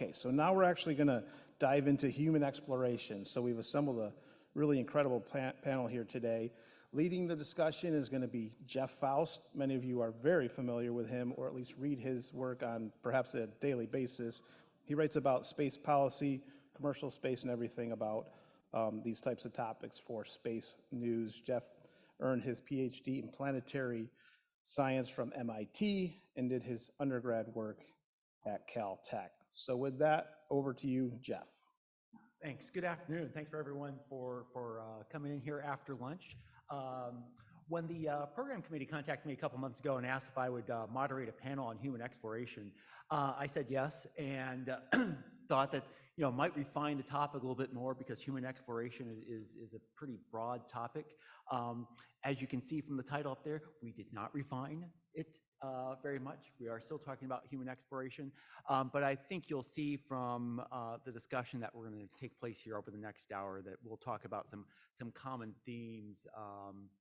Okay, so now we're actually going to dive into human exploration. So we've assembled a really incredible panel here today. Leading the discussion is going to be Jeff Faust. Many of you are very familiar with him, or at least read his work on perhaps a daily basis. He writes about space policy, commercial space, and everything about these types of topics for Space News. Jeff earned his PhD in planetary science from MIT and did his undergrad work at Caltech. So with that, over to you, Jeff. Thanks. Good afternoon. Thanks for everyone for coming in here after lunch. When the program committee contacted me a couple months ago and asked if I would moderate a panel on human exploration, I said yes, and thought that might refine the topic a little bit more because human exploration is a pretty broad topic. As you can see from the title up there, we did not refine it very much. We are still talking about human exploration, but I think you'll see from the discussion that we're going to take place here over the next hour that we'll talk about some common themes,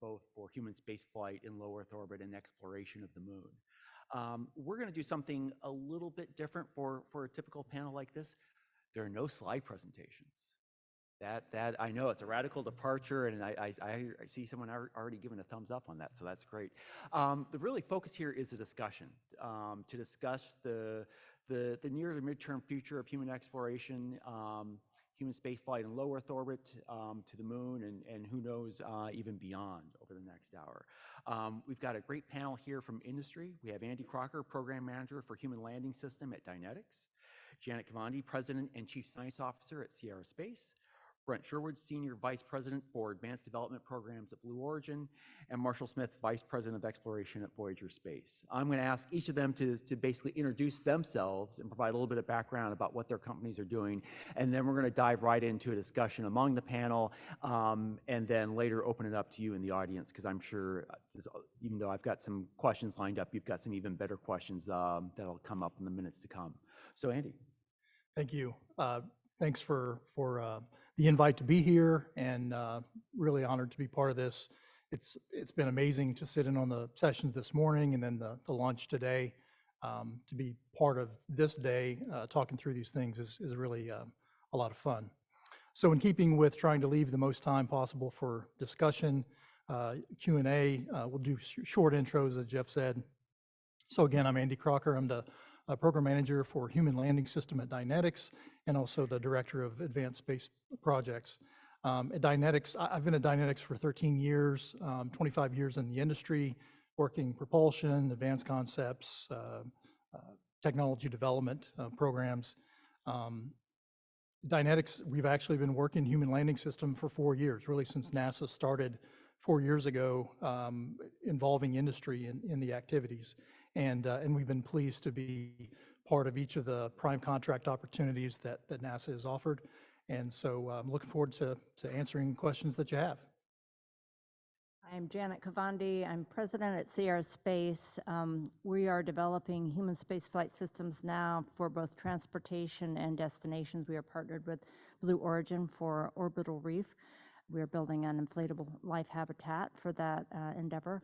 both for human spaceflight in low Earth orbit and exploration of the moon. We're going to do something a little bit different for a typical panel like this. There are no slide presentations. That I know it's a radical departure, and I see someone already giving a thumbs up on that, so that's great. The really focus here is a discussion to discuss the near to midterm future of human exploration, human spaceflight in low Earth orbit to the moon, and who knows even beyond over the next hour. We've got a great panel here from industry. We have Andy Crocker, Program Manager for Human Landing System at Dynetics, Janet Cavandi, President and Chief Science Officer at Sierra Space, Brent Sherwood, Senior Vice President for Advanced Development Programs at Blue Origin, and Marshall Smith, Vice President of Exploration at Voyager Space. I'm going to ask each of them to basically introduce themselves and provide a little bit of background about what their companies are doing, and then we're going to dive right into a discussion among the panel, and then later open it up to you in the audience, because I'm sure, even though I've got some questions lined up, you've got some even better questions that'll come up in the minutes to come. So Andy. Thank you. Thanks for the invite to be here, and really honored to be part of this. It's been amazing to sit in on the sessions this morning and then the lunch today. To be part of this day, talking through these things is really a lot of fun. So in keeping with trying to leave the most time possible for discussion, Q&A, we'll do short intros, as Jeff said. So again, I'm Andy Crocker. I'm the Program Manager for Human Landing System at Dynetics, and also the Director of Advanced Space Projects. At Dynetics, I've been at Dynetics for 13 years, 25 years in the industry, working propulsion, advanced concepts, technology development programs. Dynetics, we've actually been working Human Landing System for 4 years, really since NASA started 4 years ago, involving industry in the activities. And we've been pleased to be part of each of the prime contract opportunities that NASA has offered. And so I'm looking forward to answering questions that you have. I'm Janet Cavandi. I'm president at Sierra Space. We are developing human spaceflight systems now for both transportation and destinations. We are partnered with Blue Origin for Orbital Reef. We are building an inflatable life habitat for that endeavor.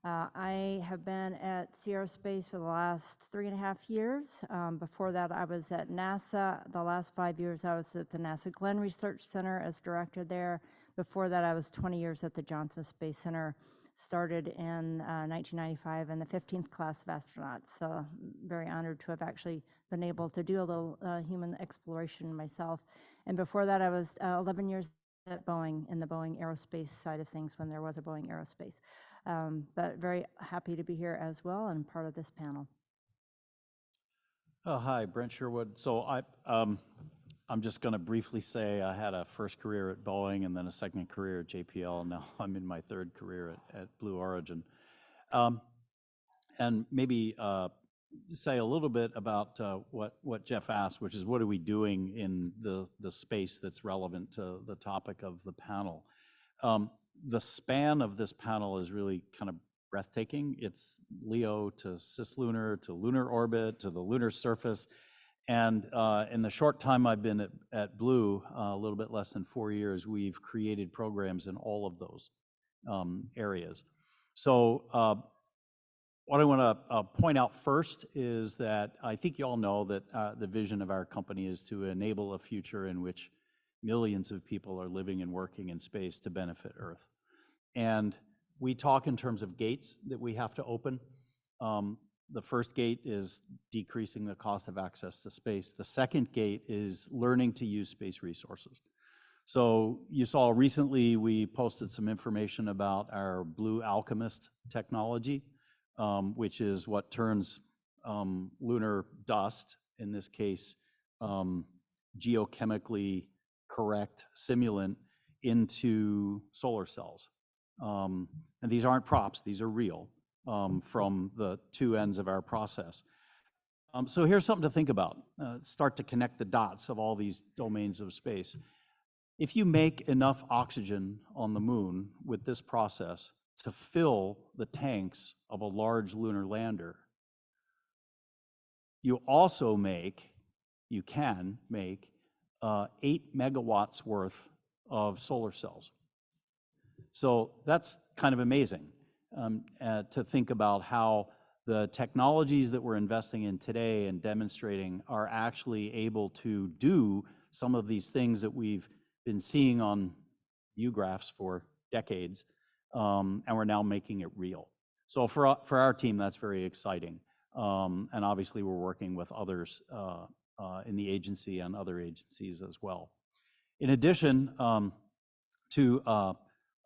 I have been at Sierra Space for the last 3.5 years. Before that, I was at NASA. The last 5 years, I was at the NASA Glenn Research Center as director there. Before that, I was 20 years at the Johnson Space Center. Started in 1995 in the 15th class of astronauts. So very honored to have actually been able to do a little human exploration myself. And before that, I was 11 years at Boeing, in the Boeing Aerospace side of things when there was a Boeing Aerospace. But very happy to be here as well and part of this panel. Hi, Brent Sherwood. So I'm just going to briefly say I had a first career at Boeing and then a second career at JPL. Now I'm in my third career at Blue Origin. And maybe say a little bit about what Jeff asked, which is what are we doing in the space that's relevant to the topic of the panel. The span of this panel is really kind of breathtaking. It's LEO to cislunar to lunar orbit to the lunar surface. And in the short time I've been at Blue, a little bit less than 4 years, we've created programs in all of those areas. So What I want to point out first is that I think you all know that the vision of our company is to enable a future in which millions of people are living and working in space to benefit Earth. And we talk in terms of gates that we have to open. The first gate is decreasing the cost of access to space. The second gate is learning to use space resources. So you saw recently we posted some information about our Blue Alchemist technology, which is what turns lunar dust, in this case, geochemically correct simulant, into solar cells. And these aren't props, these are real from the two ends of our process. So here's something to think about. Start to connect the dots of all these domains of space. If you make enough oxygen on the moon with this process to fill the tanks of a large lunar lander, you can make 8 megawatts worth of solar cells. So that's kind of amazing to think about how the technologies that we're investing in today and demonstrating are actually able to do some of these things that we've been seeing on view graphs for decades, and we're now making it real. So for our team, that's very exciting. And obviously, we're working with others in the agency and other agencies as well. In addition to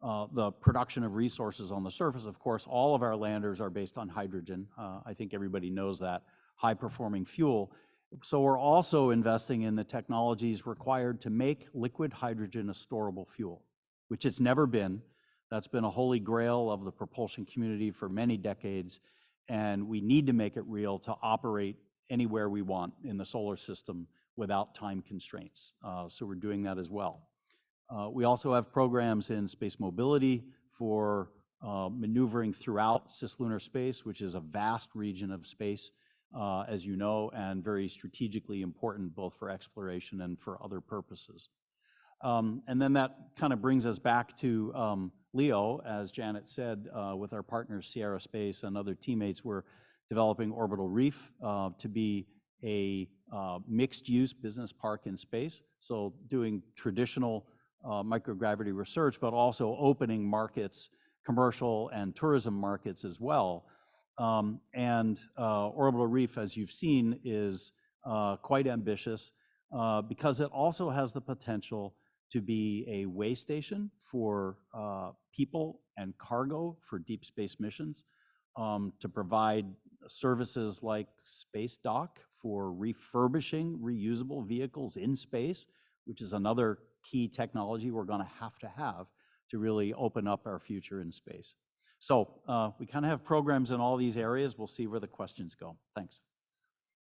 the production of resources on the surface, of course, all of our landers are based on hydrogen. I think everybody knows that, high-performing fuel. So we're also investing in the technologies required to make liquid hydrogen a storable fuel, which it's never been. That's been a holy grail of the propulsion community for many decades, and we need to make it real to operate anywhere we want in the solar system without time constraints. So we're doing that as well. We also have programs in space mobility for maneuvering throughout cislunar space, which is a vast region of space, as you know, and very strategically important both for exploration and for other purposes. And then that kind of brings us back to LEO. As Janet said, with our partners Sierra Space and other teammates, we're developing Orbital Reef to be a mixed-use business park in space. So doing traditional microgravity research, but also opening markets, commercial and tourism markets as well. And Orbital Reef, as you've seen, is quite ambitious because it also has the potential to be a way station for people and cargo for deep space missions, to provide services like Space Dock for refurbishing reusable vehicles in space, which is another key technology we're going to have to really open up our future in space. So we kind of have programs in all these areas. We'll see where the questions go. Thanks.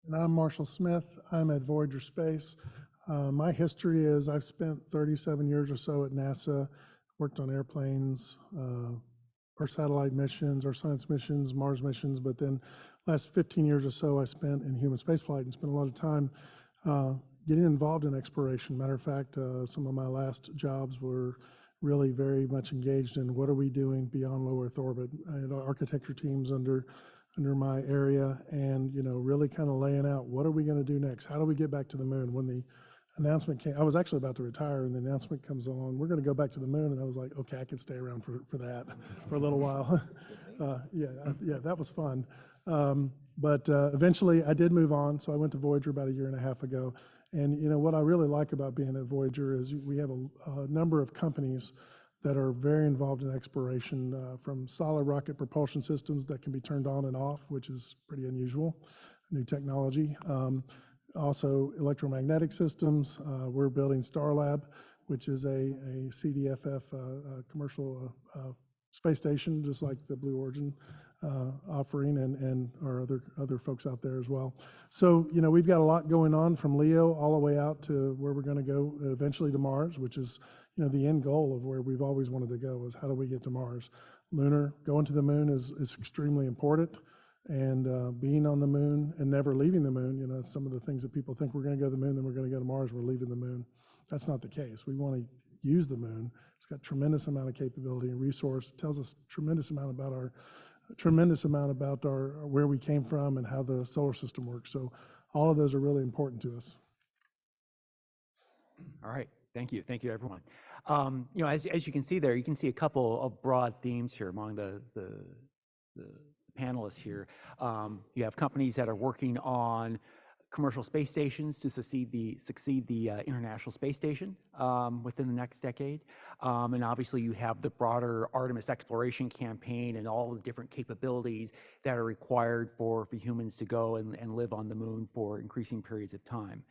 And I'm Marshall Smith. I'm at Voyager Space. My history is I've spent 37 years or so at NASA, worked on airplanes, or satellite missions, or science missions, Mars missions, but then last 15 years or so I spent in human spaceflight and spent a lot of time getting involved in exploration. Matter of fact, some of my last jobs were really very much engaged in what are we doing beyond low Earth orbit. I had architecture teams under my area, and really kind of laying out what are we going to do next? How do we get back to the moon? When the announcement came, I was actually about to retire, and the announcement comes along, we're going to go back to the moon, and I was like, okay, I can stay around for that for a little while. Yeah, that was fun. But eventually I did move on, so I went to Voyager about a year and a half ago. And what I really like about being at Voyager is we have a number of companies that are very involved in exploration, from solid rocket propulsion systems that can be turned on and off, which is pretty unusual, new technology. Also electromagnetic systems. We're building Starlab, which is a CDFF commercial space station, just like the Blue Origin offering, and our other folks out there as well. So we've got a lot going on from LEO all the way out to where we're going to go eventually to Mars, which is the end goal of where we've always wanted to go, is how do we get to Mars. Lunar, going to the moon is extremely important, and being on the moon and never leaving the moon, some of the things that people think we're going to go to the moon, then we're going to go to Mars, we're leaving the moon. That's not the case. We want to use the moon. It's got tremendous amount of capability and resource. It tells us tremendous amount about our a tremendous amount about where we came from and how the solar system works. So all of those are really important to us. All right, thank you, everyone. You know, as you can see there, you can see a couple of broad themes here among the panelists here. You have companies that are working on commercial space stations to succeed the International Space Station within the next decade. And obviously you have the broader Artemis exploration campaign and all the different capabilities that are required for humans to go and live on the moon for increasing periods of time.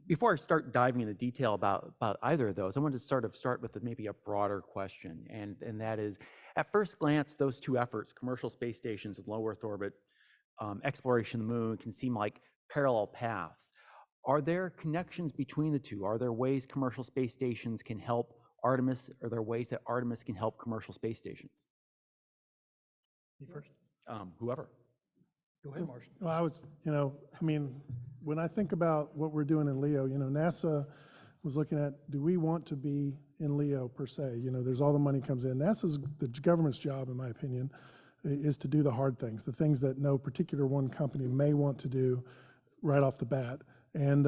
Before I start diving into detail about either of those, I wanted to start with maybe a broader question, and that is, at first glance, those two efforts, commercial space stations and low Earth orbit exploration of the moon, can seem like parallel paths. Are there connections between the two? Are there ways commercial space stations can help Artemis? Are there ways that Artemis can help commercial space stations? You first? Whoever. Go ahead, Marshall. Well, I mean, when I think about what we're doing in LEO, NASA was looking at, do we want to be in LEO per se? There's all the money comes in. NASA's, the government's job, in my opinion, is to do the hard things, the things that no particular one company may want to do right off the bat. And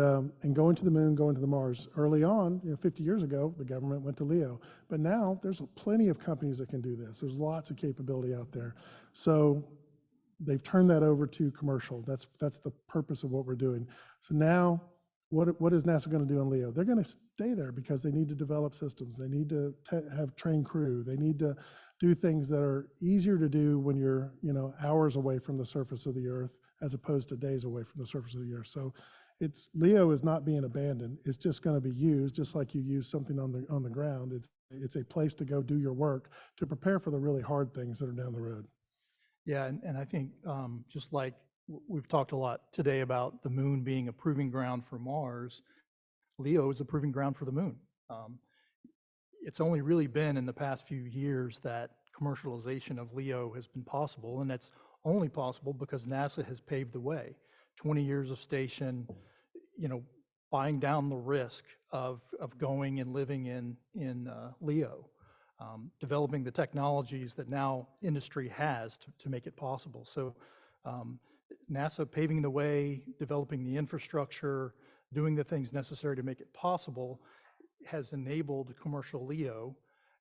going to the moon, going to the Mars. Early on, 50 years ago, the government went to LEO. But now there's plenty of companies that can do this. There's lots of capability out there. So they've turned that over to commercial. That's the purpose of what we're doing. So now, what is NASA going to do in LEO? They're going to stay there because they need to develop systems. They need to have trained crew. They need to do things that are easier to do when you're hours away from the surface of the Earth as opposed to days away from the surface of the Earth. So LEO is not being abandoned. It's just going to be used just like you use something on the ground. It's a place to go do your work to prepare for the really hard things that are down the road. Yeah, and I think just like we've talked a lot today about the moon being a proving ground for Mars, LEO is a proving ground for the moon. It's only really been in the past few years that commercialization of LEO has been possible, and that's only possible because NASA has paved the way. 20 years of station, buying down the risk of going and living in LEO. Developing the technologies that now industry has to make it possible. So NASA paving the way, developing the infrastructure, doing the things necessary to make it possible has enabled commercial LEO,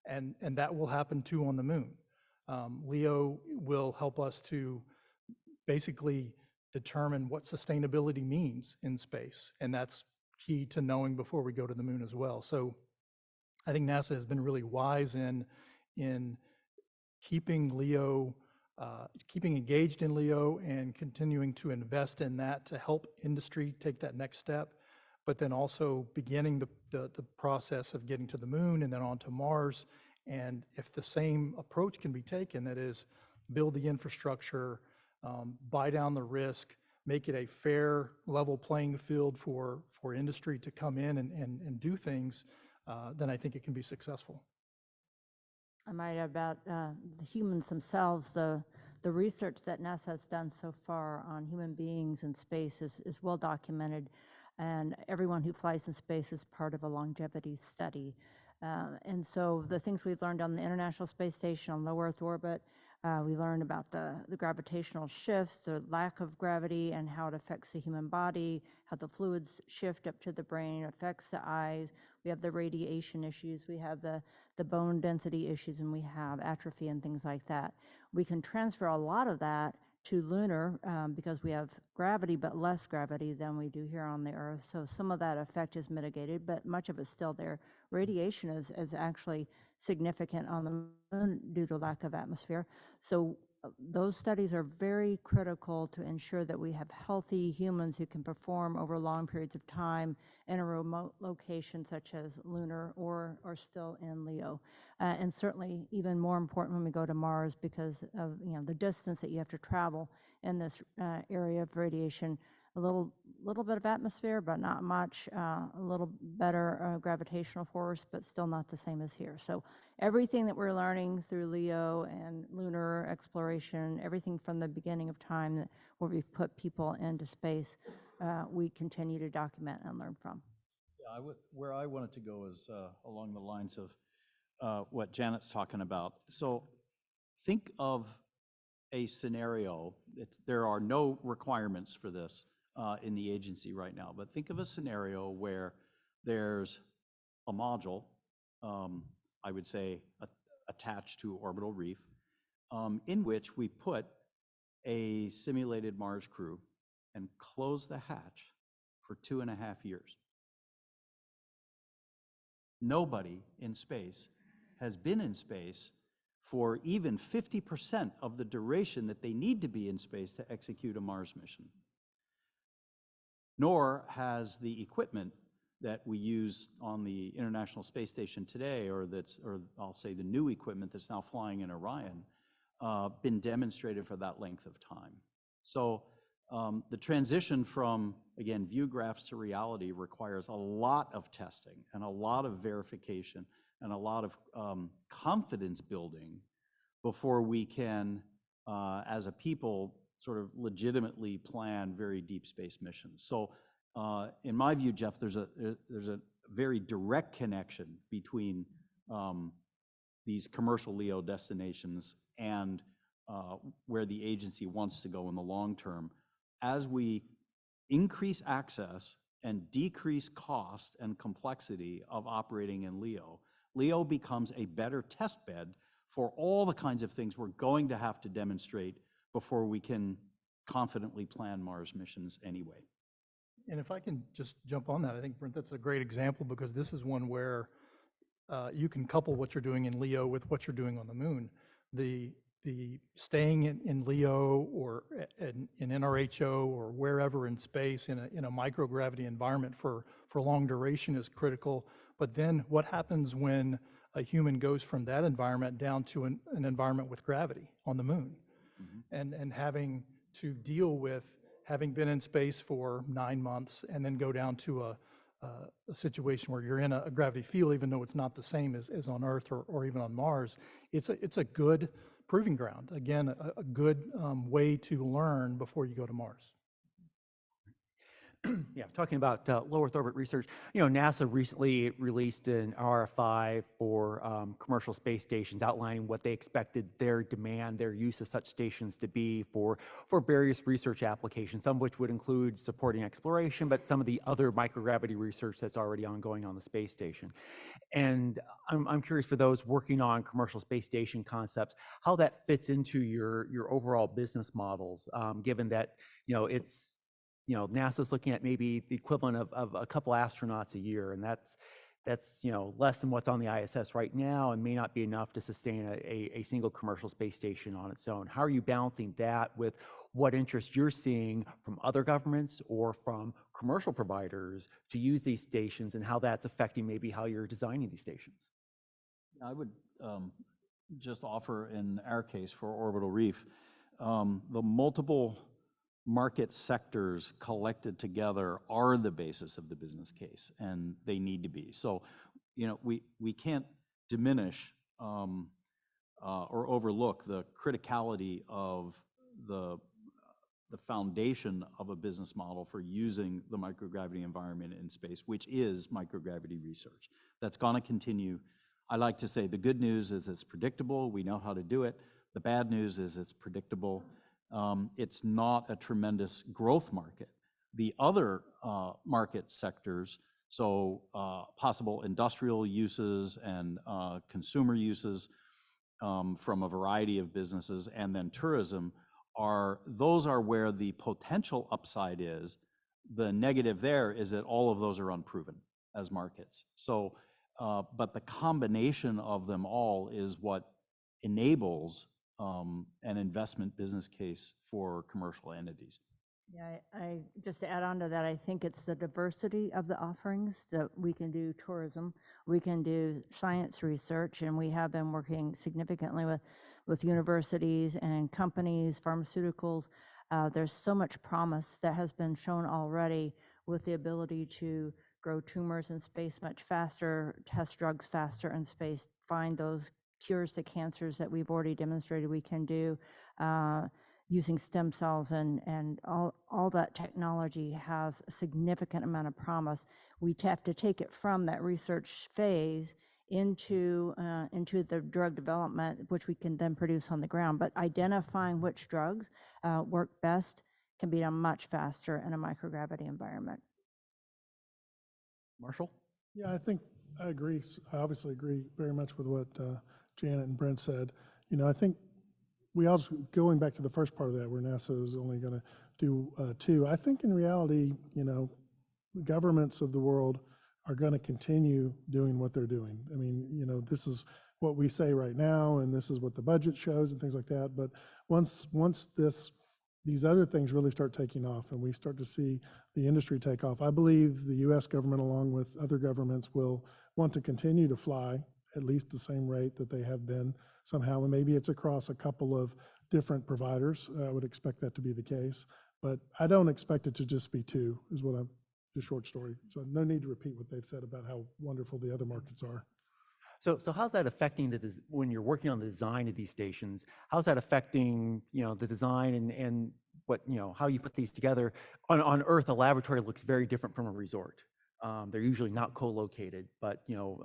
and that will happen too on the moon. LEO will help us to basically determine what sustainability means in space, and that's key to knowing before we go to the moon as well. So I think NASA has been really wise in keeping LEO, keeping engaged in LEO and continuing to invest in that to help industry take that next step, but then also beginning the process of getting to the moon and then on to Mars. And if the same approach can be taken, that is build the infrastructure, buy down the risk, make it a fair level playing field for industry to come in and do things, then I think it can be successful. I might add about the humans themselves. The research that NASA has done so far on human beings in space is well documented, and everyone who flies in space is part of a longevity study. And so the things we've learned on the International Space Station, on low Earth orbit, we learned about the gravitational shifts, the lack of gravity, and how it affects the human body, how the fluids shift up to the brain, affects the eyes. We have the radiation issues, we have the bone density issues, and we have atrophy and things like that. We can transfer a lot of that to lunar because we have gravity, but less gravity than we do here on the Earth. So some of that effect is mitigated, but much of it's still there. Radiation is actually significant on the moon due to lack of atmosphere. So those studies are very critical to ensure that we have healthy humans who can perform over long periods of time in a remote location such as lunar or still in LEO. And certainly even more important when we go to Mars because of the distance that you have to travel in this area of radiation. A little bit of atmosphere, but not much. A little better gravitational force, but still not the same as here. So everything that we're learning through LEO and lunar exploration, everything from the beginning of time where we've put people into space, we continue to document and learn from. Yeah, where I wanted to go is along the lines of what Janet's talking about. So think of a scenario, there are no requirements for this in the agency right now, but think of a scenario where there's a module, I would say attached to orbital reef, in which we put a simulated Mars crew and close the hatch for 2.5 years. Nobody in space has been in space for even 50% of the duration that they need to be in space to execute a Mars mission. Nor has the equipment that we use on the International Space Station today, or I'll say the new equipment that's now flying in Orion, been demonstrated for that length of time. So the transition from, again, view graphs to reality requires a lot of testing and a lot of verification and a lot of confidence building before we can, as a people, sort of legitimately plan very deep space missions. So in my view, Jeff, there's a very direct connection between these commercial LEO destinations and where the agency wants to go in the long term. As we increase access and decrease cost and complexity of operating in LEO, LEO becomes a better test bed for all the kinds of things we're going to have to demonstrate before we can confidently plan Mars missions anyway. And if I can just jump on that, I think, Brent, that's a great example, because this is one where you can couple what you're doing in LEO with what you're doing on the moon. The staying in LEO or in NRHO or wherever in space in a microgravity environment for long duration is critical. But then what happens when a human goes from that environment down to an environment with gravity on the moon? Mm-hmm. And having to deal with having been in space for 9 months and then go down to a situation where you're in a gravity field, even though it's not the same as on Earth or even on Mars. It's a good proving ground. Again, a good way to learn before you go to Mars. Yeah, talking about low Earth orbit research, NASA recently released an RFI for commercial space stations outlining what they expected their demand, their use of such stations to be for various research applications, some of which would include supporting exploration, but some of the other microgravity research that's already ongoing on the space station. And I'm curious, for those working on commercial space station concepts, how that fits into your overall business models, given that, it's, NASA's looking at maybe the equivalent of a couple astronauts a year, and that's less than what's on the ISS right now, and may not be enough to sustain a single commercial space station on its own. How are you balancing that with what interest you're seeing from other governments or from commercial providers to use these stations, and how that's affecting maybe how you're designing these stations? I would just offer, in our case for Orbital Reef, the multiple market sectors collected together are the basis of the business case, and they need to be. So, we can't diminish or overlook the criticality of the foundation of a business model for using the microgravity environment in space, which is microgravity research. That's going to continue. I like to say the good news is it's predictable. We know how to do it. The bad news is it's predictable. It's not a tremendous growth market. The other market sectors, so possible industrial uses and consumer uses from a variety of businesses, and then tourism, those are where the potential upside is. The negative there is that all of those are unproven as markets. So, but the combination of them all is what enables an investment business case for commercial entities. Yeah, I just to add on to that, I think it's the diversity of the offerings that we can do tourism, we can do science research, and we have been working significantly with universities and companies, pharmaceuticals. There's so much promise that has been shown already with the ability to grow tumors in space much faster, test drugs faster in space, find those cures to cancers that we've already demonstrated we can do using stem cells, and all that technology has a significant amount of promise. We have to take it from that research phase into the drug development, which we can then produce on the ground. But identifying which drugs work best can be done much faster in a microgravity environment. Marshall? Yeah, I think I agree. I obviously agree very much with what Janet and Brent said. You know, I think we also, going back to the first part of that, where NASA is only going to do 2, I think in reality, you know, the governments of the world are going to continue doing what they're doing. I mean, you know, this is what we say right now, and this is what the budget shows and things like that. But once these other things really start taking off and we start to see the industry take off, I believe the US government, along with other governments, will want to continue to fly at least the same rate that they have been somehow. And maybe it's across a couple of different providers. I would expect that to be the case. But I don't expect it to just be 2, is what I'm, the short story. So no need to repeat what they've said about how wonderful the other markets are. So how's that affecting when you're working on the design of these stations? How's that affecting, you know, the design and what, you know, how you put these together? On Earth, a laboratory looks very different from a resort. They're usually not co-located, but, you know,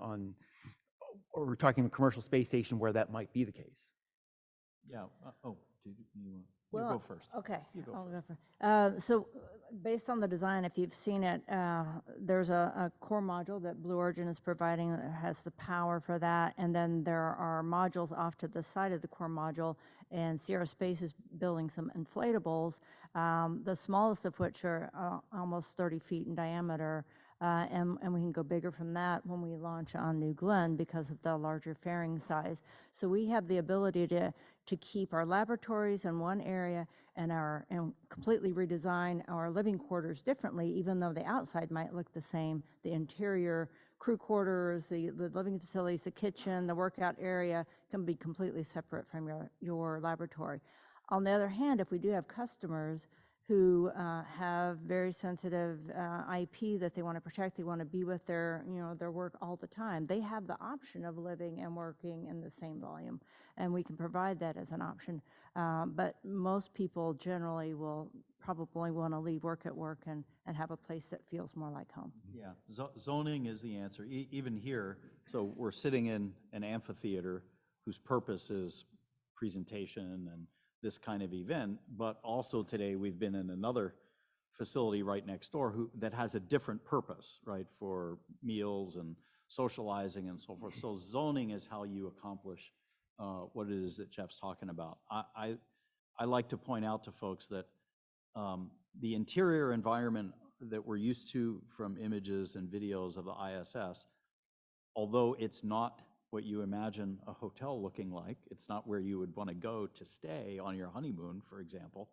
or we're talking a commercial space station where that might be the case. Yeah, you Well, go first. Okay. You go I'll first. go first. So based on the design, if you've seen it, there's a core module that Blue Origin is providing that has the power for that. And then there are modules off to the side of the core module, and Sierra Space is building some inflatables, the smallest of which are almost 30 feet in diameter. And we can go bigger from that when we launch on New Glenn because of the larger fairing size. So we have the ability to keep our laboratories in one area and completely redesign our living quarters differently, even though the outside might look the same. The interior crew quarters, the living facilities, the kitchen, the workout area can be completely separate from your laboratory. On the other hand, if we do have customers who have very sensitive IP that they want to protect, they want to be with their work all the time, they have the option of living and working in the same volume, and we can provide that as an option. But most people generally will probably want to leave work at work and have a place that feels more like home. Yeah, zoning is the answer. Even here, so we're sitting in an amphitheater whose purpose is presentation and this kind of event, but also today we've been in another facility right next door that has a different purpose, right, for meals and socializing and so forth. So zoning is how you accomplish what it is that Jeff's talking about. I like to point out to folks that the interior environment that we're used to from images and videos of the ISS, although it's not what you imagine a hotel looking like, it's not where you would want to go to stay on your honeymoon, for example,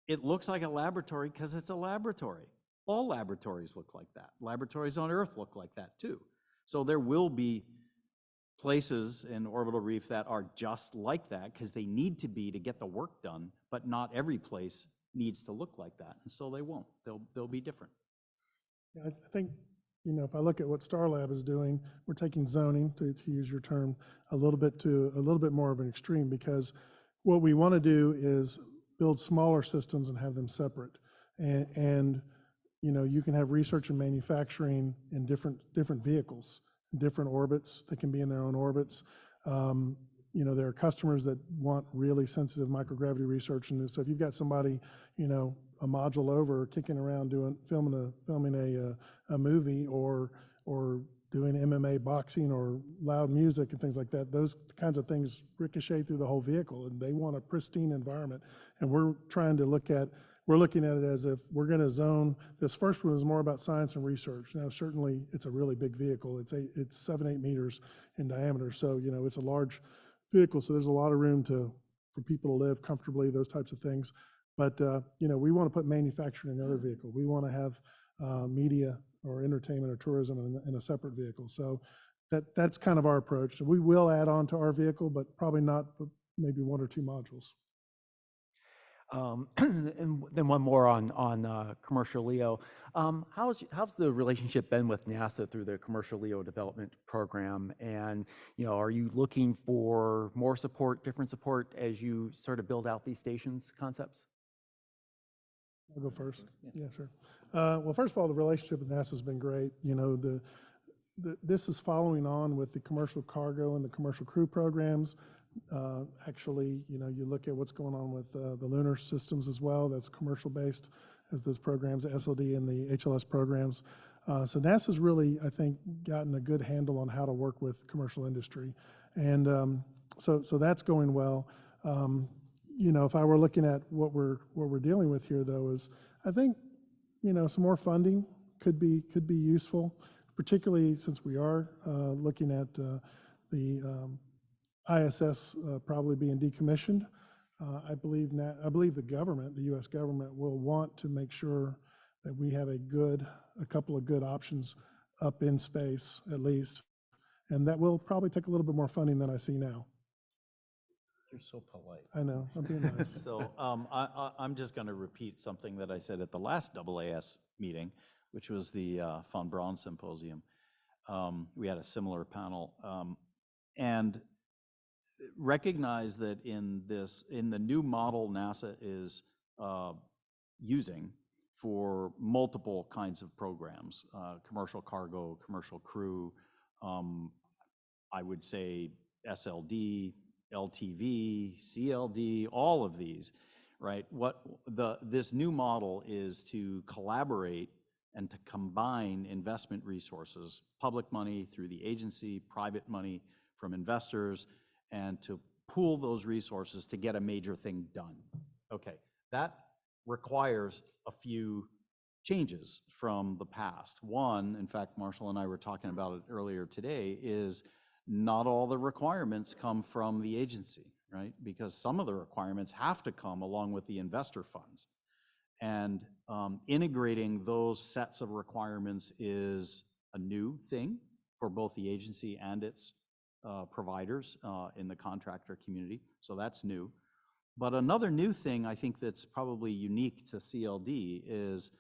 it looks like a laboratory because it's a laboratory. All laboratories look like that. Laboratories on Earth look like that too. So there will be places in Orbital Reef that are just like that because they need to be to get the work done, but not every place needs to look like that, and so they won't. They'll be different. Yeah, I think, you know, if I look at what Starlab is doing, we're taking zoning, to use your term, a little bit more of an extreme, because what we want to do is build smaller systems and have them separate. And you know, you can have research and manufacturing in different vehicles, different orbits. They can be in their own orbits. You know, there are customers that want really sensitive microgravity research, and so if you've got somebody, you know, a module over kicking around filming a movie or doing MMA boxing or loud music and things like that, those kinds of things ricochet through the whole vehicle, and they want a pristine environment. And we're looking at it as if we're going to zone. This first one is more about science and research. Now, certainly it's a really big vehicle. It's 7-8 meters in diameter, so you know, it's a large vehicle, so there's a lot of room for people to live comfortably, those types of things. But you know, we want to put manufacturing in the other vehicle. We want to have media or entertainment or tourism in a separate vehicle. So that's kind of our approach. So we will add on to our vehicle, but probably not, but maybe 1 or 2 modules. And then one more on commercial LEO. How's the relationship been with NASA through the commercial LEO development program? And you know, are you looking for more support, different support as you sort of build out these stations concepts? I'll go first. Yeah, sure. Well, first of all, the relationship with NASA has been great. You know, this is following on with the commercial cargo and the commercial crew programs. Actually, you look at what's going on with the lunar systems as well. That's commercial based as those programs, the SLD and the HLS programs. So NASA's really, I think, gotten a good handle on how to work with commercial industry. And so that's going well. If I were looking at what we're dealing with here, though, is I think, some more funding could be useful, particularly since we are looking at the ISS probably being decommissioned. I believe the government, the U.S. government, will want to make sure that we have a couple of good options up in space at least, and that will probably take a little bit more funding than I see now. You're so polite. I know, I'm being nice. So I'm just going to repeat something that I said at the last AAS meeting, which was the von Braun Symposium. We had a similar panel. And recognize that in the new model NASA is using for multiple kinds of programs, commercial cargo, commercial crew, I would say SLD, LTV, CLD, all of these, right? This new model is to collaborate and to combine investment resources, public money through the agency, private money from investors, and to pool those resources to get a major thing done. Okay, that requires a few changes from the past. One, in fact, Marshall and I were talking about it earlier today, is not all the requirements come from the agency, right? Because some of the requirements have to come along with the investor funds. And integrating those sets of requirements is a new thing for both the agency and its providers in the contractor community, so that's new. But another new thing I think that's probably unique to CLD is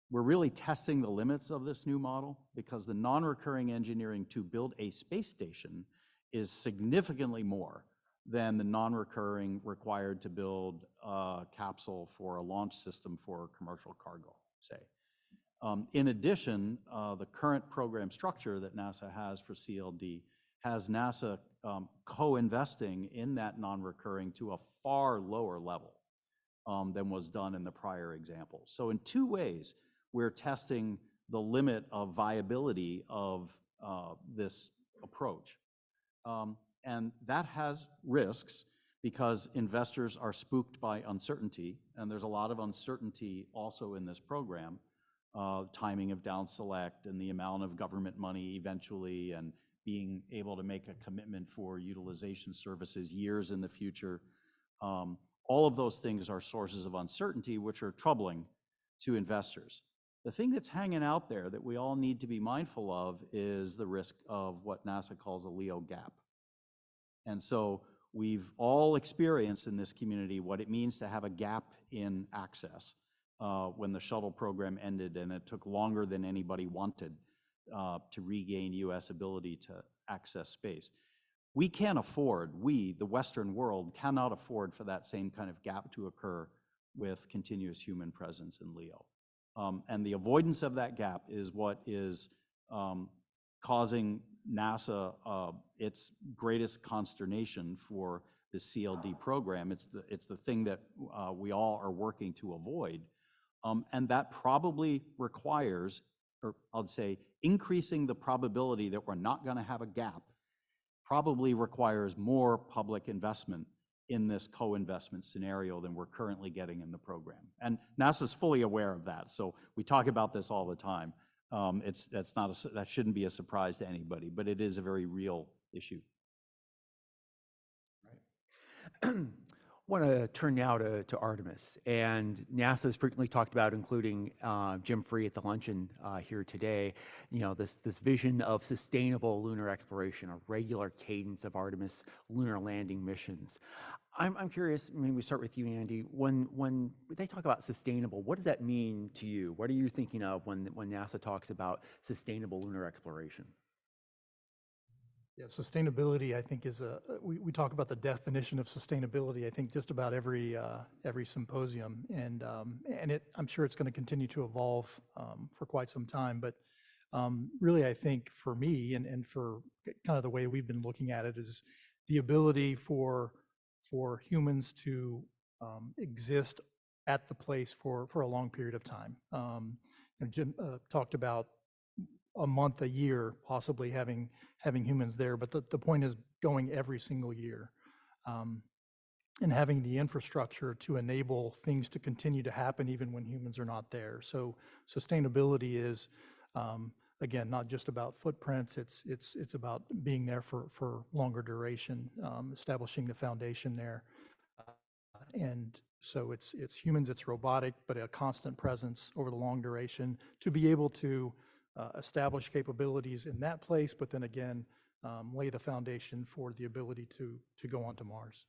we're really testing the limits of this new model, because the non-recurring engineering to build a space station is significantly more than the non-recurring required to build a capsule for a launch system for commercial cargo, say. In addition, the current program structure that NASA has for CLD has NASA co-investing in that non-recurring to a far lower level than was done in the prior example. So in two ways, we're testing the limit of viability of this approach. And that has risks because investors are spooked by uncertainty, and there's a lot of uncertainty also in this program, timing of down select and the amount of government money eventually, and being able to make a commitment for utilization services years in the future. All of those things are sources of uncertainty, which are troubling to investors. The thing that's hanging out there that we all need to be mindful of is the risk of what NASA calls a LEO gap. And so we've all experienced in this community what it means to have a gap in access when the shuttle program ended, and it took longer than anybody wanted to regain US ability to access space. We can't afford, the Western world, cannot afford for that same kind of gap to occur with continuous human presence in LEO. And the avoidance of that gap is what is causing NASA its greatest consternation for the CLD program. It's the thing that we all are working to avoid. And that probably requires, or I'll say, increasing the probability that we're not going to have a gap probably requires more public investment in this co-investment scenario than we're currently getting in the program. And NASA's fully aware of that, so we talk about this all the time. That shouldn't be a surprise to anybody, but it is a very real issue. Right. Want to turn now to Artemis, and NASA has frequently talked about, including Jim Free at the luncheon here today, this vision of sustainable lunar exploration, a regular cadence of Artemis lunar landing missions. I'm curious, maybe we start with you, Andy. When they talk about sustainable, what does that mean to you? What are you thinking of when NASA talks about sustainable lunar exploration? Yeah, sustainability, I think, is we talk about the definition of sustainability, I think, just about every symposium, and I'm sure it's going to continue to evolve for quite some time. But Really, I think for me and for kind of the way we've been looking at it is the ability for humans to exist at the place for a long period of time. Jim talked about a month, a year, possibly having humans there, but the point is going every single year. And having the infrastructure to enable things to continue to happen even when humans are not there. So sustainability is, again, not just about footprints, it's about being there for longer duration, establishing the foundation there. And so it's humans, it's robotic, but a constant presence over the long duration to be able to establish capabilities in that place, but then again, lay the foundation for the ability to go onto Mars.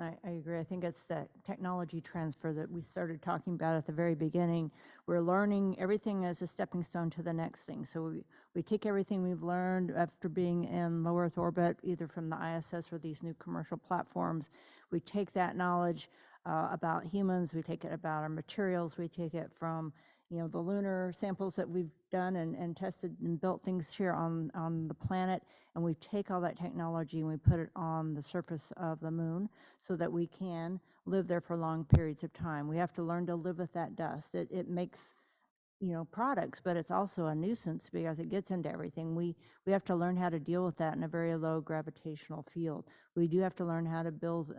I agree. I think it's that technology transfer that we started talking about at the very beginning. We're learning everything as a stepping stone to the next thing. So we take everything we've learned after being in low Earth orbit, either from the ISS or these new commercial platforms. We take that knowledge about humans, we take it about our materials, we take it from the lunar samples that we've done and tested and built things here on the planet, and we take all that technology and we put it on the surface of the moon so that we can live there for long periods of time. We have to learn to live with that dust. It makes products, but it's also a nuisance because it gets into everything. We have to learn how to deal with that in a very low gravitational field. We do have to learn how to build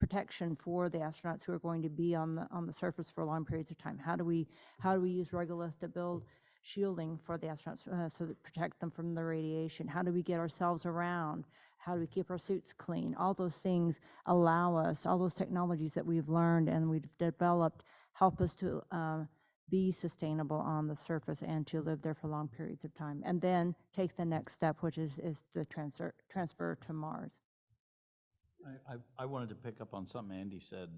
protection for the astronauts who are going to be on the surface for long periods of time. How do we use regolith to build shielding for the astronauts so that protect them from the radiation? How do we get ourselves around? How do we keep our suits clean? All those things allow us, all those technologies that we've learned and we've developed help us to be sustainable on the surface and to live there for long periods of time. And then take the next step, which is the transfer to Mars. I wanted to pick up on something Andy said.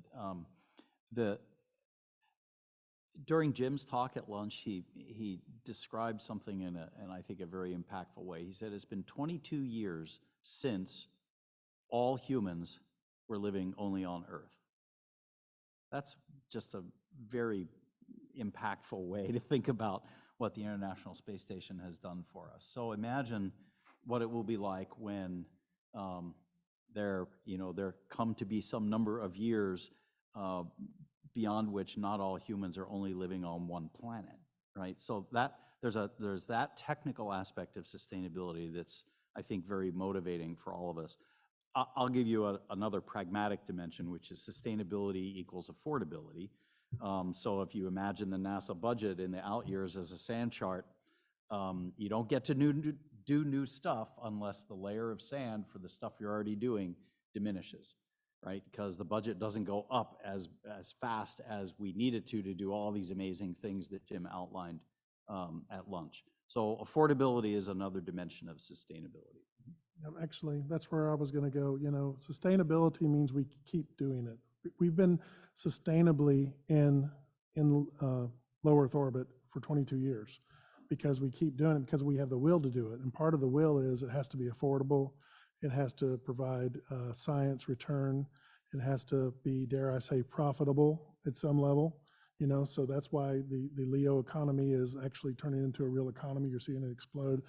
During Jim's talk at lunch, he described something in I think a very impactful way. He said it's been 22 years since all humans were living only on Earth. That's just a very impactful way to think about what the International Space Station has done for us. So imagine what it will be like when there come to be some number of years beyond which not all humans are only living on one planet, right? So that there's that technical aspect of sustainability that's, I think, very motivating for all of us. I'll give you another pragmatic dimension, which is sustainability equals affordability. So if you imagine the NASA budget in the out years as a sand chart, you don't get to do new stuff unless the layer of sand for the stuff you're already doing diminishes, right? Because the budget doesn't go up as fast as we need it to do all these amazing things that Jim outlined at lunch. So affordability is another dimension of sustainability. Actually, that's where I was going to go. Sustainability means we keep doing it. We've been sustainably in low Earth orbit for 22 years because we keep doing it, because we have the will to do it. And part of the will is it has to be affordable. It has to provide science return. It has to be, dare I say, profitable at some level. So that's why the LEO economy is actually turning into a real economy. You're seeing it explode,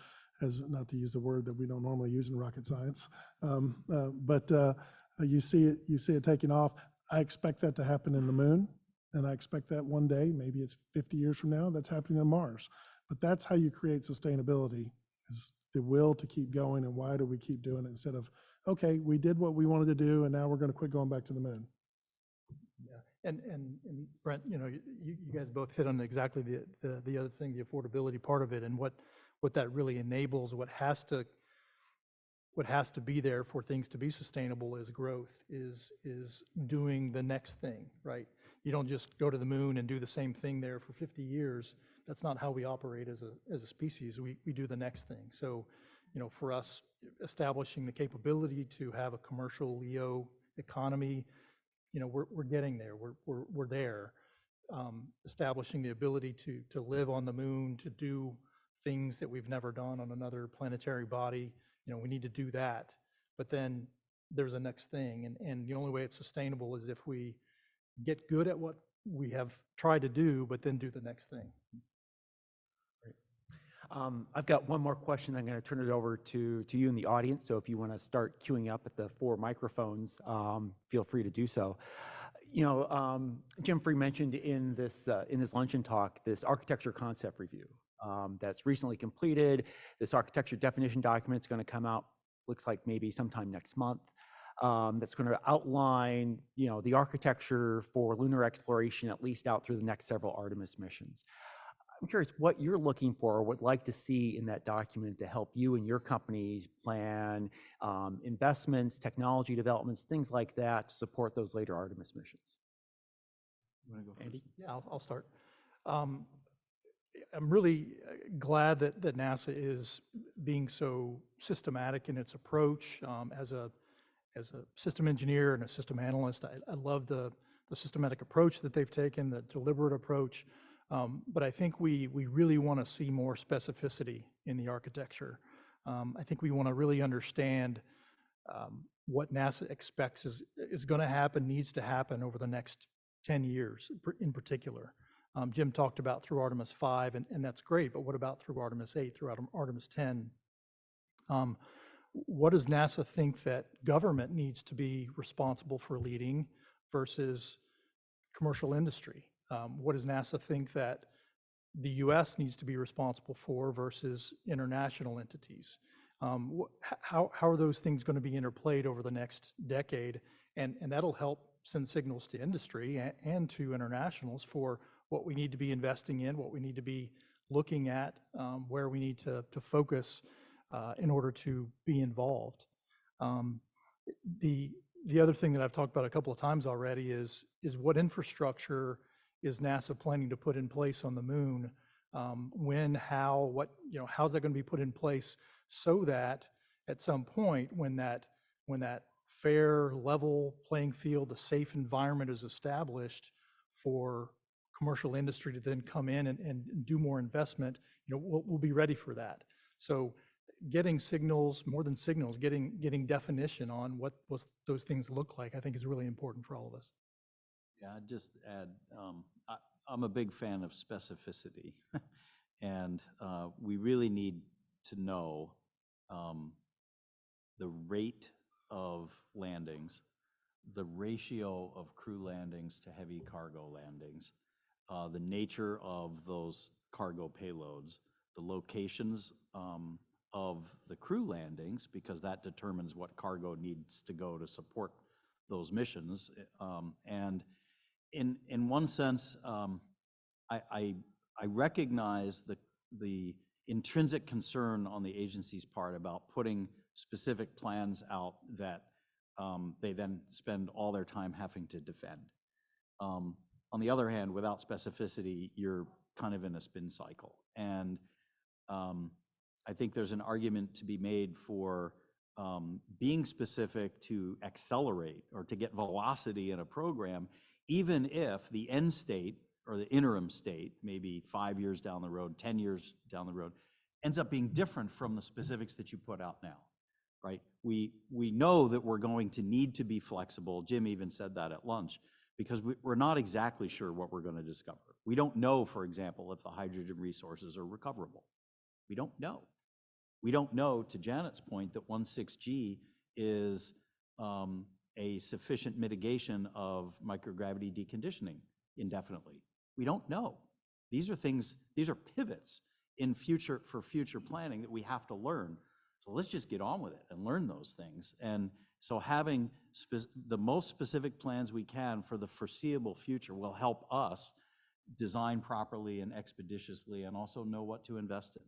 as not to use a word that we don't normally use in rocket science, but you see it taking off. I expect that to happen in the moon, and I expect that one day, maybe it's 50 years from now, that's happening on Mars. But that's how you create sustainability, is the will to keep going, and why do we keep doing it instead of, okay, we did what we wanted to do, and now we're going to quit going back to the moon. Yeah, and Brent, you guys both hit on exactly the other thing, the affordability part of it, and what that really enables, what has to be there for things to be sustainable is growth, is doing the next thing, right? You don't just go to the moon and do the same thing there for 50 years. That's not how we operate as a species. We do the next thing. So, for us, establishing the capability to have a commercial LEO economy, we're getting there. We're there. Establishing the ability to live on the moon, to do things that we've never done on another planetary body. We need to do that. But then there's a next thing. And the only way it's sustainable is if we get good at what we have tried to do, but then do the next thing. I've got one more question. I'm going to turn it over to you in the audience. So if you want to start queuing up at the 4 microphones, feel free to do so. Jim Free mentioned in this luncheon talk this architecture concept review that's recently completed. This architecture definition document is going to come out, looks like maybe sometime next month. That's going to outline, the architecture for lunar exploration, at least out through the next several Artemis missions. I'm curious what you're looking for or would like to see in that document to help you and your companies plan investments, technology developments, things like that to support those later Artemis missions. You want to go first? Andy? Yeah, I'll start. I'm really glad that NASA is being so systematic in its approach. As a system engineer and a system analyst, I love the systematic approach that they've taken, the deliberate approach. But I think we really want to see more specificity in the architecture. I think we want to really understand what NASA expects is going to happen, needs to happen over the next 10 years in particular. Jim talked about through Artemis 5, and that's great, but what about through Artemis 8, through Artemis 10? What does NASA think that government needs to be responsible for leading versus commercial industry? What does NASA think that the US needs to be responsible for versus international entities? How are those things going to be interplayed over the next decade? And that'll help send signals to industry and to internationals for what we need to be investing in, what we need to be looking at, where we need to focus in order to be involved. The other thing that I've talked about a couple of times already is what infrastructure is NASA planning to put in place on the moon? When, how, what, how's that going to be put in place so that at some point when that fair, level playing field, a safe environment is established for commercial industry to then come in and do more investment, we'll be ready for that. So getting signals, more than signals, getting definition on what those things look like, I think is really important for all of us. Yeah, I'd just add, I'm a big fan of specificity, and we really need to know the rate of landings, the ratio of crew landings to heavy cargo landings, the nature of those cargo payloads, the locations of the crew landings, because that determines what cargo needs to go to support those missions. And in one sense, I recognize the intrinsic concern on the agency's part about putting specific plans out that they then spend all their time having to defend. On the other hand, without specificity, you're kind of in a spin cycle. And I think there's an argument to be made for being specific to accelerate or to get velocity in a program, even if the end state or the interim state, maybe 5 years down the road, 10 years down the road, ends up being different from the specifics that you put out now, right? We know that we're going to need to be flexible. Jim even said that at lunch, because we're not exactly sure what we're going to discover. We don't know, for example, if the hydrogen resources are recoverable. We don't know. We don't know, to Janet's point, that 16G is a sufficient mitigation of microgravity deconditioning indefinitely. We don't know. These are things, these are pivots for future planning that we have to learn. So let's just get on with it and learn those things. And so having the most specific plans we can for the foreseeable future will help us design properly and expeditiously and also know what to invest in.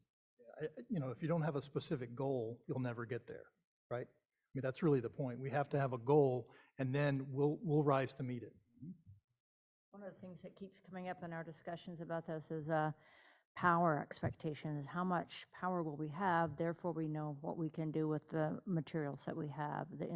If you don't have a specific goal, you'll never get there, right? I mean, that's really the point. We have to have a goal, and then we'll rise to meet it. One of the things that keeps coming up in our discussions about this is power expectations. How much power will we have? Therefore, we know what we can do with the materials that we have, the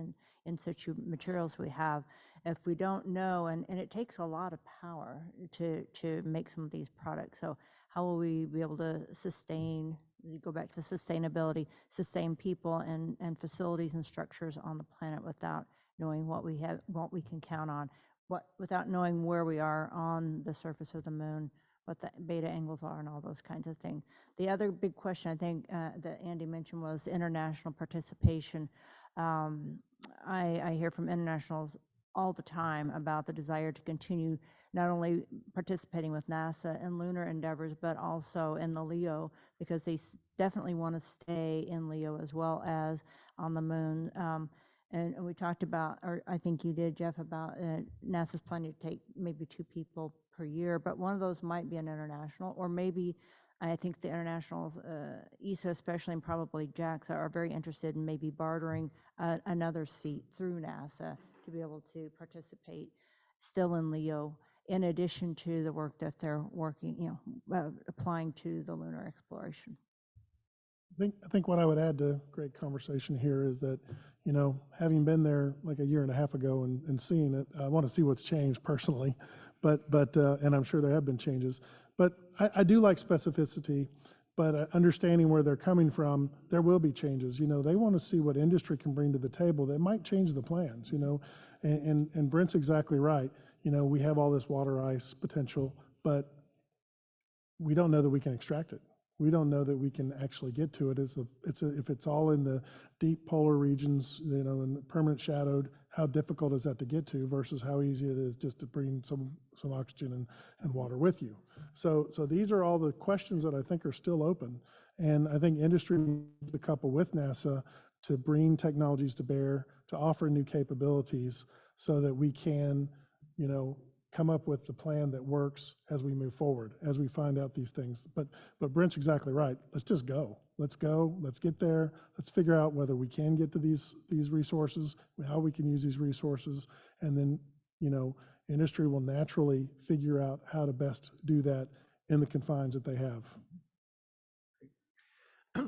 in situ materials we have. If we don't know, and it takes a lot of power to make some of these products. So how will we be able to sustain, go back to sustainability, sustain people and facilities and structures on the planet without knowing what we have, what we can count on, without knowing where we are on the surface of the moon, what the beta angles are and all those kinds of things. The other big question I think that Andy mentioned was international participation. I hear from internationals all the time about the desire to continue not only participating with NASA in lunar endeavors, but also in the LEO, because they definitely want to stay in LEO as well as on the moon. And we talked about, or I think you did, Jeff, about NASA's planning to take maybe 2 people per year, but one of those might be an international, or maybe I think the internationals, ESA especially, and probably JAXA, are very interested in maybe bartering another seat through NASA to be able to participate still in LEO, in addition to the work that they're working, applying to the lunar exploration. I think what I would add to great conversation here is that, having been there like a year and a half ago and seeing it, I want to see what's changed personally, but and I'm sure there have been changes. But I do like specificity, but understanding where they're coming from, there will be changes. They want to see what industry can bring to the table that might change the plans. And Brent's exactly right. We have all this water ice potential, but we don't know that we can extract it. We don't know that we can actually get to it. If it's all in the deep polar regions, and permanent shadowed, how difficult is that to get to versus how easy it is just to bring some oxygen and water with you. So these are all the questions that I think are still open. And I think industry needs to couple with NASA to bring technologies to bear, to offer new capabilities so that we can, come up with the plan that works as we move forward, as we find out these things. But Brent's exactly right. Let's just go. Let's go. Let's get there. Let's figure out whether we can get to these resources, how we can use these resources, and then, industry will naturally figure out how to best do that in the confines that they have.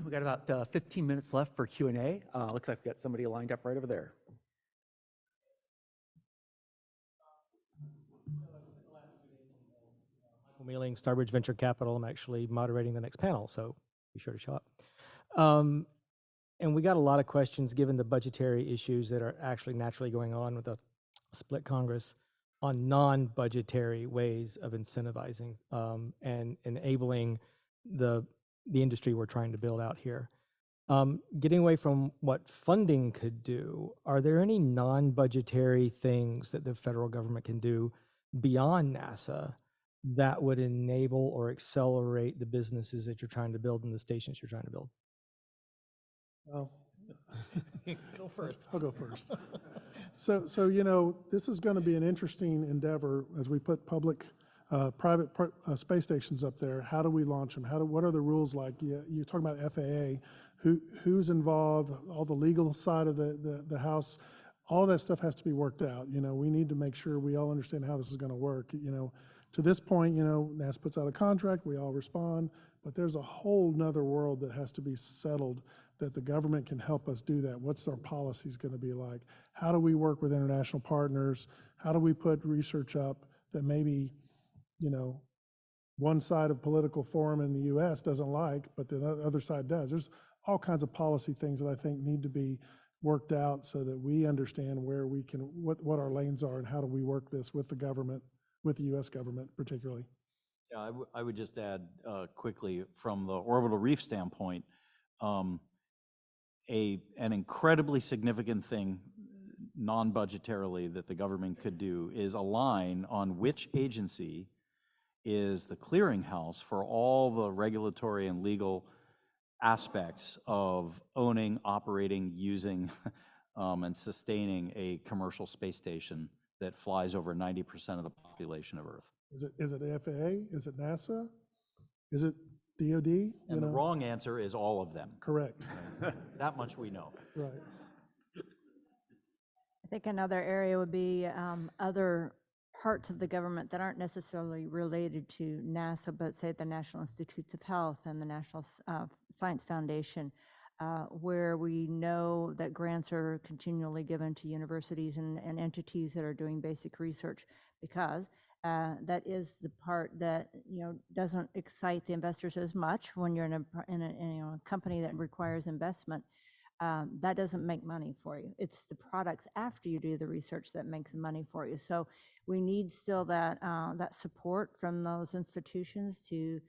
We got about 15 minutes left for Q&A. Looks like we got somebody lined up right over there. Mealing, Starbridge Venture Capital. I'm actually moderating the next panel, so be sure to show up. And we got a lot of questions, given the budgetary issues that are actually naturally going on with a split Congress, on non-budgetary ways of incentivizing and enabling the industry we're trying to build out here. Getting away from what funding could do, are there any non-budgetary things that the federal government can do beyond NASA that would enable or accelerate the businesses that you're trying to build and the stations you're trying to build? Well, Go first. I'll go first. So this is going to be an interesting endeavor as we put public, private space stations up there. How do we launch them? What are the rules like? You're talking about FAA. Who's involved? All the legal side of the house. All that stuff has to be worked out. We need to make sure we all understand how this is going to work. To this point, NASA puts out a contract, we all respond, but there's a whole nother world that has to be settled that the government can help us do that. What's our policies going to be like? How do we work with international partners? How do we put research up that maybe, one side of political forum in the US doesn't like, but the other side does? There's all kinds of policy things that I think need to be worked out so that we understand where we can, what our lanes are and how do we work this with the government, with the US government particularly. Yeah, I would just add quickly from the orbital reef standpoint, an incredibly significant thing non-budgetarily that the government could do is align on which agency is the clearinghouse for all the regulatory and legal aspects of owning, operating, using, and sustaining a commercial space station that flies over 90% of the population of Earth. Is it FAA? Is it NASA? Is it DOD? And the wrong answer is all of them. Correct. That much we know. Right. I think another area would be other parts of the government that aren't necessarily related to NASA, but say the National Institutes of Health and the National Science Foundation, where we know that grants are continually given to universities and entities that are doing basic research, because that is the part that doesn't excite the investors as much when you're in a company that requires investment. that doesn't make money for you. It's the products after you do the research that makes the money for you. So we need still that that support from those institutions to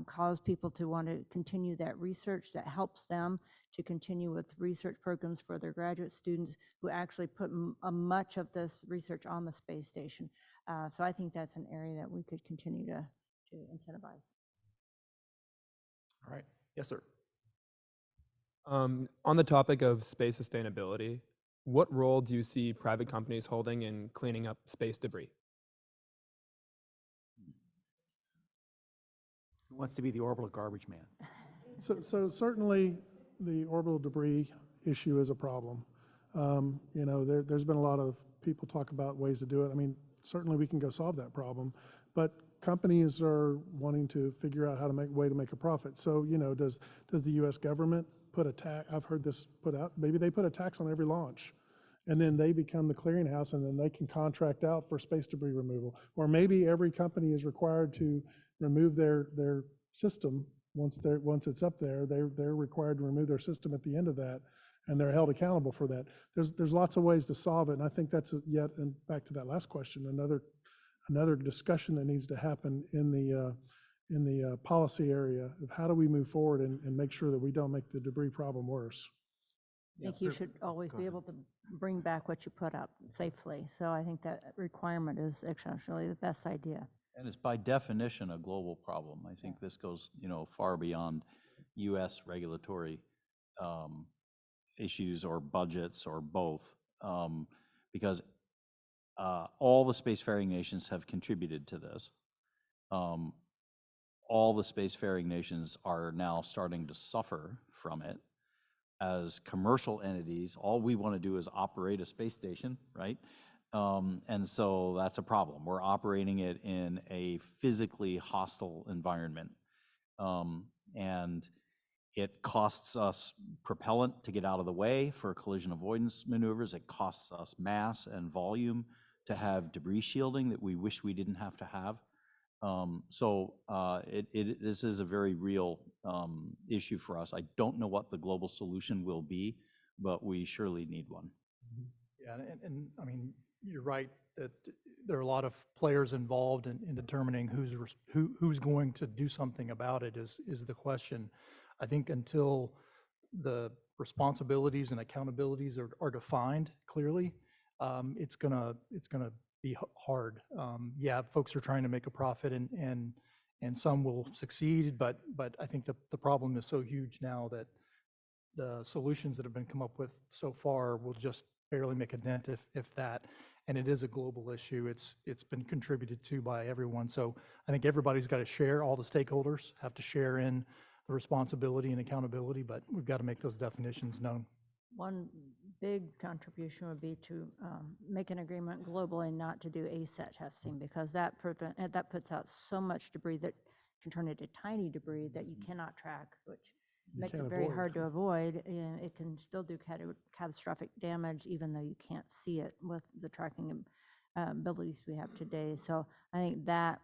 cause people to want to continue that research that helps them to continue with research programs for their graduate students who actually put much of this research on the space station. So I think that's an area that we could continue to incentivize. All right. Yes, sir. On the topic of space sustainability, what role do you see private companies holding in cleaning up space debris? Who wants to be the orbital garbage man? So certainly the orbital debris issue is a problem. You know, there's been a lot of people talk about ways to do it. I mean, certainly we can go solve that problem, but companies are wanting to figure out how to make a profit. So, you know, does the U.S. government put a tax? I've heard this put out. Maybe they put a tax on every launch, and then they become the clearinghouse, and then they can contract out for space debris removal. Or maybe every company is required to remove their system once it's up there. They're required to remove their system at the end of that, and they're held accountable for that. There's lots of ways to solve it, and I think that's yet, and back to that last question, another discussion that needs to happen in the policy area of how do we move forward and make sure that we don't make the debris problem worse. I think you should always be able to bring back what you put up safely. So I think that requirement is actually the best idea. And it's by definition a global problem. I think this goes, you know, far beyond U.S. regulatory issues or budgets or both, because all the spacefaring nations have contributed to this. All the spacefaring nations are now starting to suffer from it. As commercial entities, all we want to do is operate a space station, right? And so that's a problem. We're operating it in a physically hostile environment. And it costs us propellant to get out of the way for collision avoidance maneuvers. It costs us mass and volume to have debris shielding that we wish we didn't have to have. This is a very real issue for us. I don't know what the global solution will be, but we surely need one. Yeah, and I mean, you're right that there are a lot of players involved in determining who's going to do something about it is the question. I think until the responsibilities and accountabilities are defined clearly, it's gonna be hard. Yeah, folks are trying to make a profit and some will succeed, but I think the problem is so huge now that the solutions that have been come up with so far will just barely make a dent, if that. And it is a global issue. It's been contributed to by everyone. So I think everybody's got to share. All the stakeholders have to share in the responsibility and accountability, but we've got to make those definitions known. One big contribution would be to make an agreement globally not to do ASAT testing, because that puts out so much debris that can turn into tiny debris that you cannot track, which makes it very hard to avoid. And it can still do catastrophic damage even though you can't see it with the tracking abilities we have today. So I think that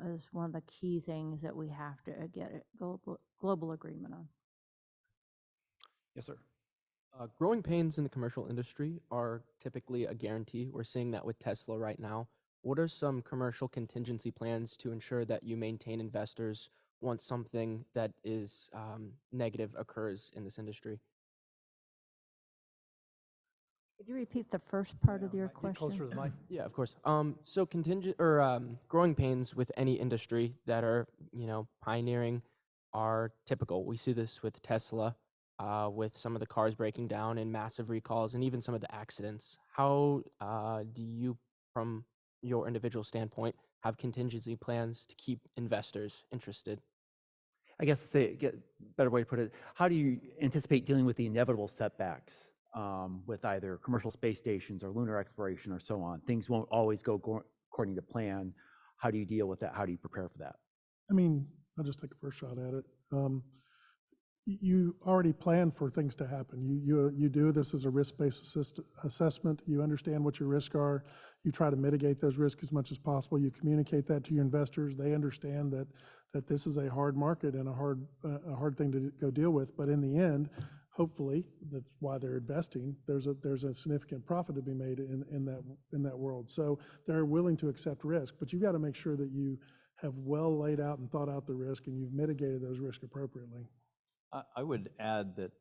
is one of the key things that we have to get a global agreement on. Yes, sir. Growing pains in the commercial industry are typically a guarantee. We're seeing that with Tesla right now. What are some commercial contingency plans to ensure that you maintain investors once something that is negative occurs in this industry? Could you repeat the first part of your Might be closer question? to the mic. Yeah, of course. So contingent or growing pains with any industry that are, you know, pioneering are typical. We see this with Tesla, with some of the cars breaking down and massive recalls and even some of the accidents. How do you, from your individual standpoint, have contingency plans to keep investors interested? I guess to say, get better way to put it, how do you anticipate dealing with the inevitable setbacks with either commercial space stations or lunar exploration or so on? Things won't always go according to plan. How do you deal with that? How do you prepare for that? I mean, I'll just take a first shot at it. You already plan for things to happen. You do this as a risk-based assessment. You understand what your risks are. You try to mitigate those risks as much as possible. You communicate that to your investors. They understand that this is a hard market and a hard thing to go deal with. But in the end, hopefully, that's why they're investing. There's a significant profit to be made in that world. So they're willing to accept risk, but you've got to make sure that you have well laid out and thought out the risk, and you've mitigated those risks appropriately. I would add that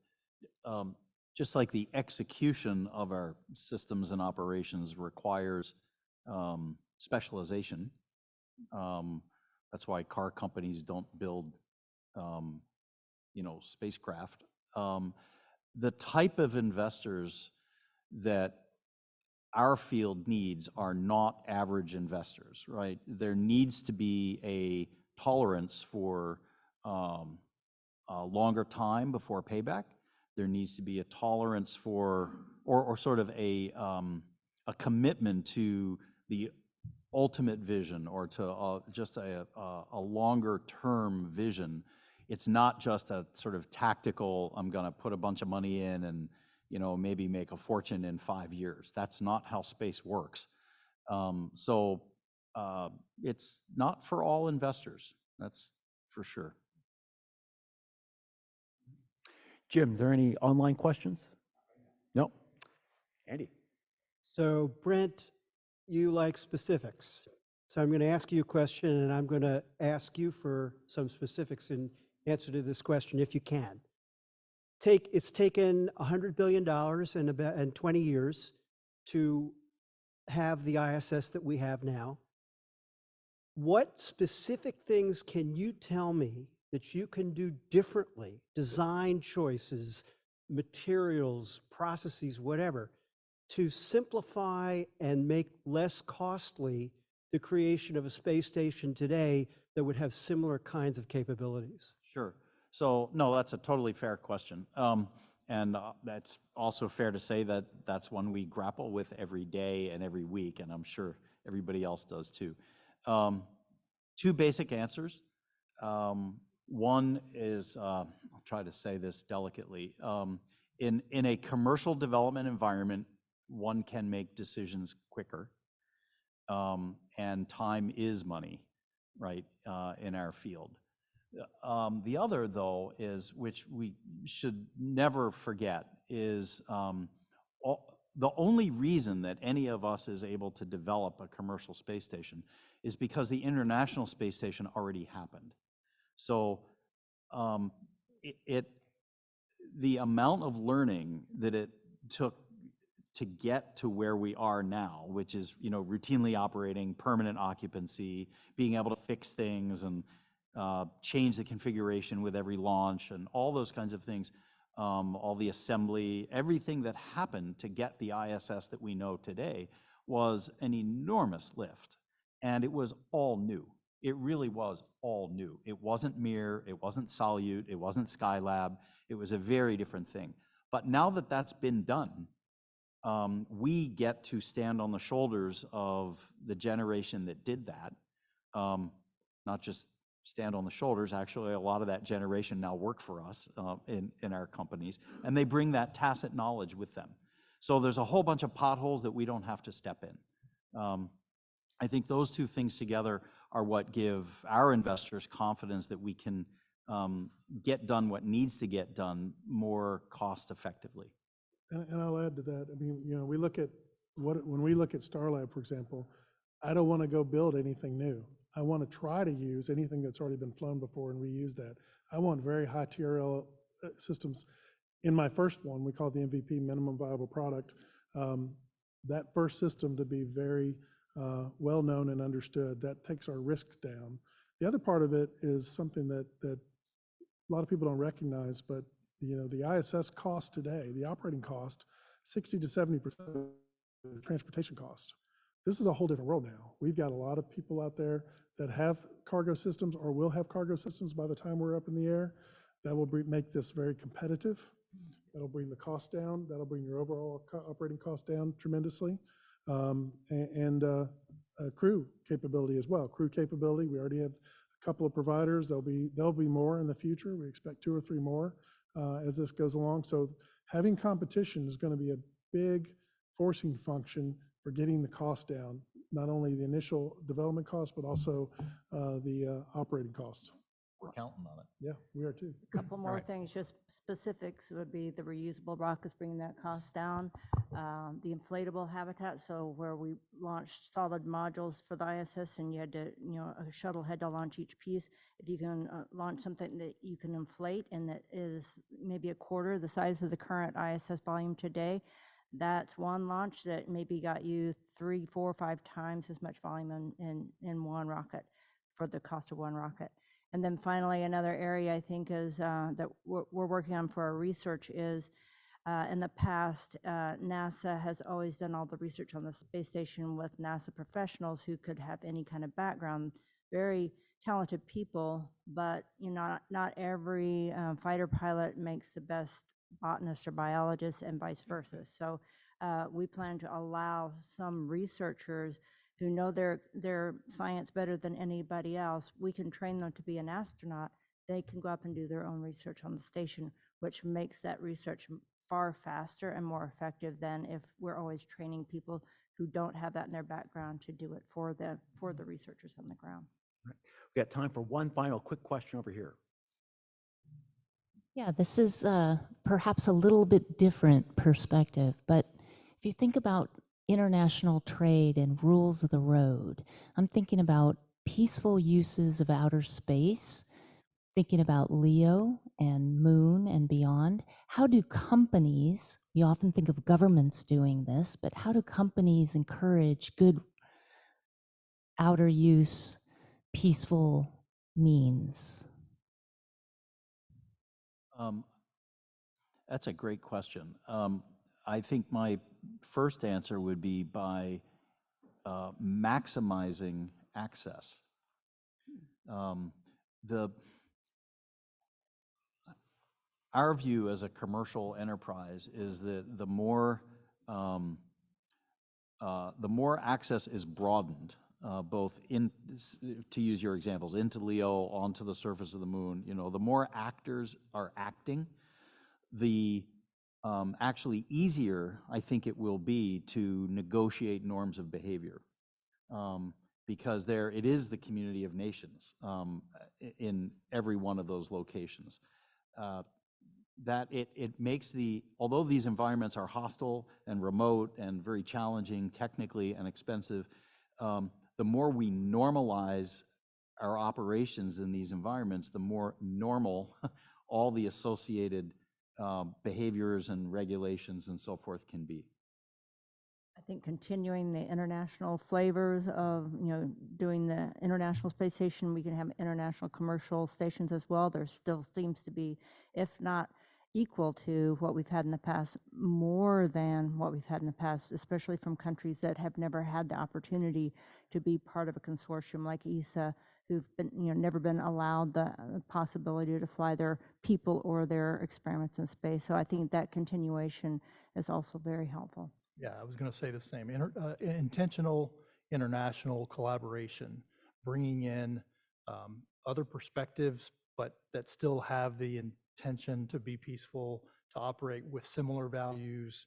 just like the execution of our systems and operations requires specialization, that's why car companies don't build, spacecraft. The type of investors that our field needs are not average investors, right? There needs to be a tolerance for a longer time before payback. There needs to be a tolerance for, or sort of a commitment to the ultimate vision, or to just a longer term vision. It's not just a sort of tactical, I'm going to put a bunch of money in and maybe make a fortune in 5 years. That's not how space works. So it's not for all investors, that's for sure. Jim, are there any online questions? No? Andy? So Brent, you like specifics. So I'm going to ask you a question, and I'm going to ask you for some specifics in answer to this question, if you can. It's taken $100 billion in 20 years to have the ISS that we have now. What specific things can you tell me that you can do differently, design choices, materials, processes, whatever, to simplify and make less costly the creation of a space station today that would have similar kinds of capabilities? Sure. So no, that's a totally fair question. And that's also fair to say that that's one we grapple with every day and every week, and I'm sure everybody else does too. Two basic answers. One is, I'll try to say this delicately, in a commercial development environment, one can make decisions quicker, and time is money, right, in our field. The other, though, is, which we should never forget, is the only reason that any of us is able to develop a commercial space station is because the International Space Station already happened. So the amount of learning that it took to get to where we are now, which is routinely operating, permanent occupancy, being able to fix things and change the configuration with every launch, and all those kinds of things, all the assembly, everything that happened to get the ISS that we know today was an enormous lift, and it was all new. It really was all new. It wasn't Mir, it wasn't Solute, it wasn't Skylab. It was a very different thing. But now that that's been done, we get to stand on the shoulders of the generation that did that. Not just stand on the shoulders, actually a lot of that generation now work for us in our companies, and they bring that tacit knowledge with them. So there's a whole bunch of potholes that we don't have to step in. I think those two things together are what give our investors confidence that we can get done what needs to get done more cost effectively. And I'll add to that. I mean, we look at when we look at Starlab, for example, I don't want to go build anything new. I want to try to use anything that's already been flown before and reuse that. I want very high TRL systems. In my first one, we call it the MVP, minimum viable product, that first system to be very well known and understood. That takes our risks down. The other part of it is something that a lot of people don't recognize, but the ISS cost today, the operating cost, 60 to 70% of the transportation cost. This is a whole different world now. We've got a lot of people out there that have cargo systems or will have cargo systems by the time we're up in the air. That will make this very competitive. That'll bring the cost down. That'll bring your overall operating cost down tremendously. And crew capability as well. Crew capability, we already have a couple of providers. There'll be more in the future. We expect 2 or 3 more as this goes along. So having competition is going to be a big forcing function for getting the cost down, not only the initial development cost, but also the operating cost. We're counting on it. Yeah, we are too. Couple more Right. things, just specifics would be the reusable rockets, bringing that cost down. The inflatable habitat, so where we launched solid modules for the ISS and you had to, a shuttle had to launch each piece. If you can launch something that you can inflate and that is maybe a quarter the size of the current ISS volume today, that's one launch that maybe got you 3, 4, 5 times as much volume in one rocket for the cost of one rocket. And then finally, another area I think is that we're working on for our research is in the past, NASA has always done all the research on the space station with NASA professionals who could have any kind of background, very talented people, but not every fighter pilot makes the best botanist or biologist and vice versa. So we plan to allow some researchers who know their science better than anybody else. We can train them to be an astronaut. They can go up and do their own research on the station, which makes that research far faster and more effective than if we're always training people who don't have that in their background to do it for the researchers on the ground. We got time for one final quick question over here. Yeah, this is perhaps a little bit different perspective, but if you think about international trade and rules of the road, I'm thinking about peaceful uses of outer space, thinking about LEO and Moon and beyond. How do companies, you often think of governments doing this, but how do companies encourage good outer use, peaceful means? That's a great question. I think my first answer would be by maximizing access. Our view as a commercial enterprise is that the more access is broadened, both to use your examples, into LEO, onto the surface of the moon, the more actors are acting, the actually easier I think it will be to negotiate norms of behavior. Because it is the community of nations in every one of those locations. That it makes although these environments are hostile and remote and very challenging technically and expensive, the more we normalize our operations in these environments, the more normal all the associated behaviors and regulations and so forth can be. I think continuing the international flavors of, doing the International Space Station, we can have international commercial stations as well. There still seems to be, if not equal to what we've had in the past, more than what we've had in the past, especially from countries that have never had the opportunity to be part of a consortium like ESA, who've been, never been allowed the possibility to fly their people or their experiments in space. So I think that continuation is also very helpful. Yeah, I was going to say the same. Intentional international collaboration, bringing in other perspectives, but that still have the intention to be peaceful, to operate with similar values,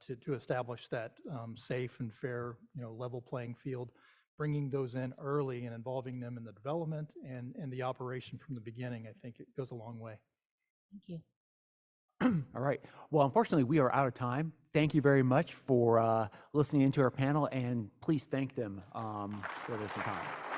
to establish that safe and fair, level playing field. Bringing those in early and involving them in the development and the operation from the beginning, I think it goes a long way. Thank you. All right. Well, unfortunately, we are out of time. Thank you very much for listening into our panel, and please thank them for this time.